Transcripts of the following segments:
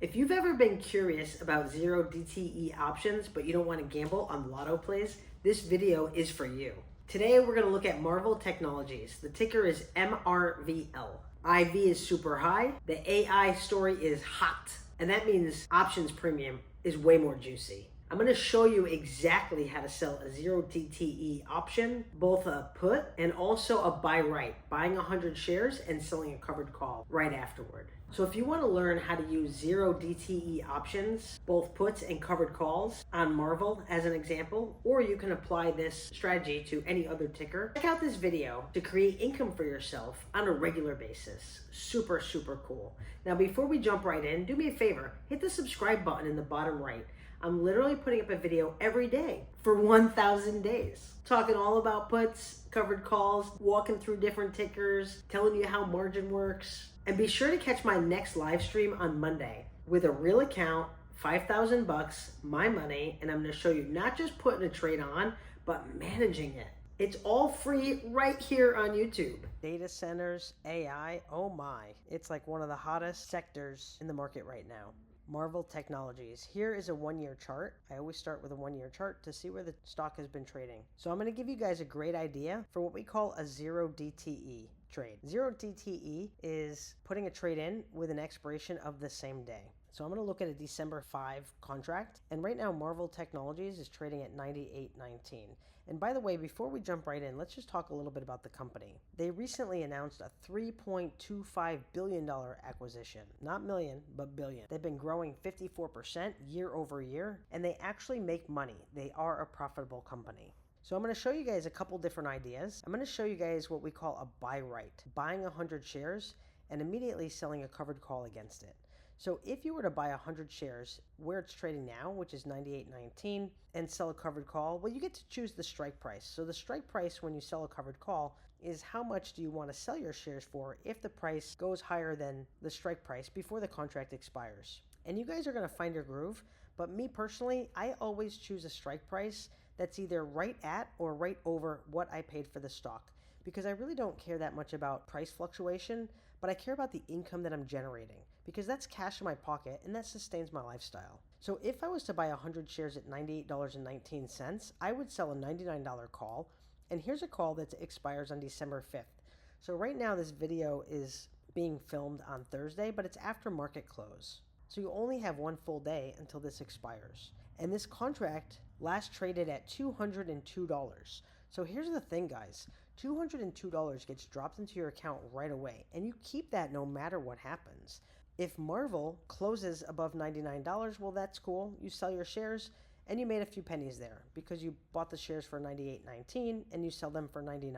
If you've ever been curious about zero DTE options, but you don't want to gamble on lotto plays, this video is for you. Today, we're going to look at Marvell Technologies. The ticker is MRVL. IV is super high. The AI story is hot. And that means options premium is way more juicy. I'm going to show you exactly how to sell a zero DTE option, both a put and also a buy right, buying 100 shares and selling a covered call right afterward. So if you want to learn how to use zero DTE options, both puts and covered calls on Marvell as an example, or you can apply this strategy to any other ticker, check out this video to create income for yourself on a regular basis. Super, super cool. Now, before we jump right in, do me a favor, hit the subscribe button in the bottom right. I'm literally putting up a video every day for 1,000 days, talking all about puts, covered calls, walking through different tickers, telling you how margin works. And be sure to catch my next live stream on Monday with a real account, 5,000 bucks, my money, and I'm going to show you not just putting a trade on, but managing it. It's all free right here on YouTube. Data centers, AI, oh my. It's like one of the hottest sectors in the market right now. Marvell Technologies. Here is a one-year chart. I always start with a one-year chart to see where the stock has been trading. So I'm going to give you guys a great idea for what we call a zero DTE trade. Zero DTE is putting a trade in with an expiration of the same day. So I'm going to look at a December 5 contract. And right now, Marvell Technologies is trading at 98.19. And by the way, before we jump right in, let's just talk a little bit about the company. They recently announced a $3.25 billion acquisition. Not million, but billion. They've been growing 54% year over year, and they actually make money. They are a profitable company. So I'm going to show you guys a couple different ideas. I'm going to show you guys what we call a buy right, buying 100 shares and immediately selling a covered call against it. So if you were to buy 100 shares where it's trading now, which is 98.19, and sell a covered call, well, you get to choose the strike price. So the strike price when you sell a covered call is how much do you want to sell your shares for if the price goes higher than the strike price before the contract expires. And you guys are going to find your groove, but me personally, I always choose a strike price that's either right at or right over what I paid for the stock, because I really don't care that much about price fluctuation, but I care about the income that I'm generating, because that's cash in my pocket and that sustains my lifestyle. So if I was to buy 100 shares at $98.19, I would sell a $99 call, and here's a call that expires on December 5th. So right now this video is being filmed on Thursday, but it's after market close. So you only have one full day until this expires. And this contract last traded at $202. So here's the thing, guys. $202 gets dropped into your account right away, and you keep that no matter what happens. If Marvell closes above $99, well, that's cool. You sell your shares, and you made a few pennies there because you bought the shares for $98.19 and you sell them for $99.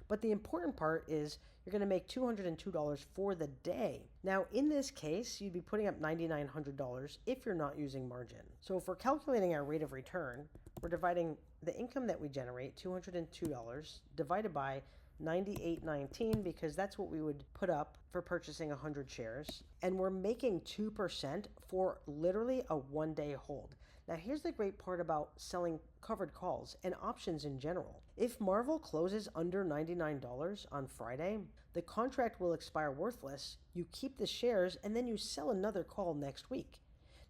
But the important part is you're going to make $202 for the day. Now, in this case, you'd be putting up $9,900 if you're not using margin. So if we're calculating our rate of return, we're dividing the income that we generate, $202, divided by 98.19, because that's what we would put up for purchasing 100 shares. And we're making 2% for literally a one-day hold. Now, here's the great part about selling covered calls and options in general. If Marvell closes under $99 on Friday, the contract will expire worthless. You keep the shares, and then you sell another call next week.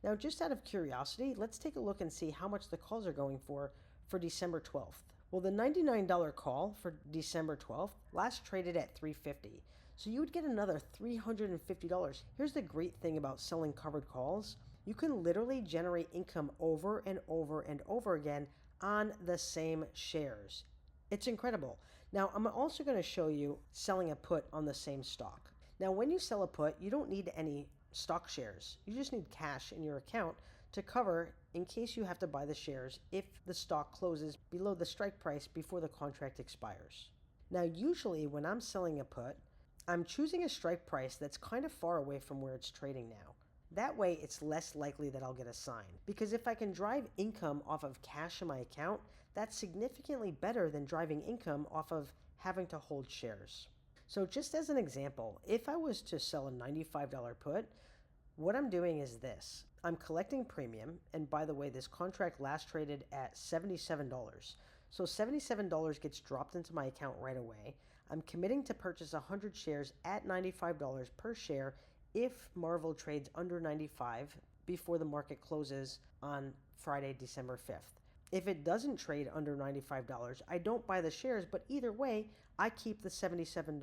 Now, just out of curiosity, let's take a look and see how much the calls are going for December 12th. Well, the $99 call for December 12th last traded at $350. So you would get another $350. Here's the great thing about selling covered calls. You can literally generate income over and over and over again on the same shares. It's incredible. Now, I'm also going to show you selling a put on the same stock. Now, when you sell a put, you don't need any stock shares. You just need cash in your account to cover in case you have to buy the shares if the stock closes below the strike price before the contract expires. Now, usually when I'm selling a put, I'm choosing a strike price that's kind of far away from where it's trading now. That way, it's less likely that I'll get a sign. Because if I can drive income off of cash in my account, that's significantly better than driving income off of having to hold shares. So just as an example, if I was to sell a $95 put, what I'm doing is this. I'm collecting premium, and by the way, this contract last traded at $77. So $77 gets dropped into my account right away. I'm committing to purchase 100 shares at $95 per share if Marvell trades under 95 before the market closes on Friday, December 5th. If it doesn't trade under $95, I don't buy the shares, but either way, I keep the $77.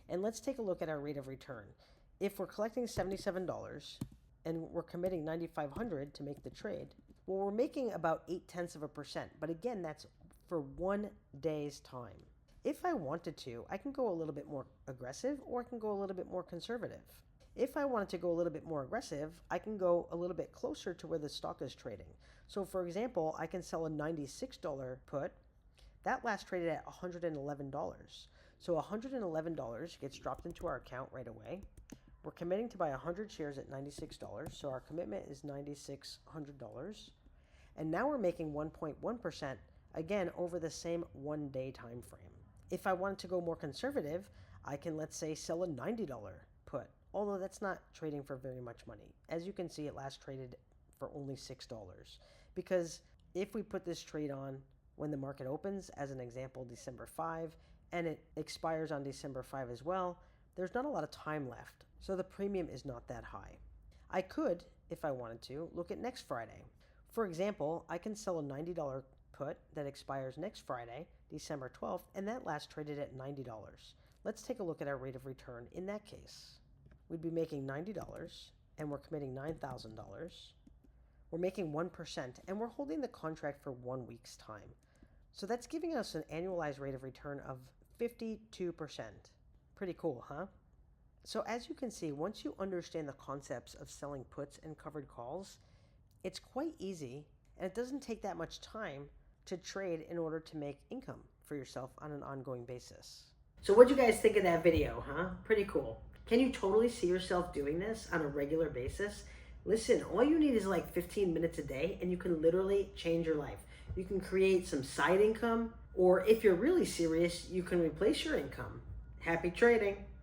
And let's take a look at our rate of return. If we're collecting $77 and we're committing 9,500 to make the trade, well, we're making about 0.8%. But again, that's for 1 day's time. If I wanted to, I can go a little bit more aggressive or I can go a little bit more conservative. If I wanted to go a little bit more aggressive, I can go a little bit closer to where the stock is trading. So for example, I can sell a $96 put. That last traded at $111. So $111 gets dropped into our account right away. We're committing to buy 100 shares at $96. So our commitment is $9,600. And now we're making 1.1% again over the same 1 day time frame. If I wanted to go more conservative, I can, let's say, sell a $90 put, although that's not trading for very much money. As you can see, it last traded for only $6. Because if we put this trade on when the market opens, as an example, December 5, and it expires on December 5 as well, there's not a lot of time left, so the premium is not that high. I could, if I wanted to, look at next Friday. For example, I can sell a $90 put that expires next Friday, December 12th, and that last traded at $90. Let's take a look at our rate of return in that case. We'd be making $90, and we're committing $9,000. We're making 1%, and we're holding the contract for 1 week's time. So that's giving us an annualized rate of return of 52%. Pretty cool, huh? So as you can see, once you understand the concepts of selling puts and covered calls, it's quite easy, and it doesn't take that much time to trade in order to make income for yourself on an ongoing basis. So what'd you guys think of that video, huh? Pretty cool. Can you totally see yourself doing this on a regular basis? Listen, all you need is like 15 minutes a day, and you can literally change your life. You can create some side income, or if you're really serious, you can replace your income. Happy trading.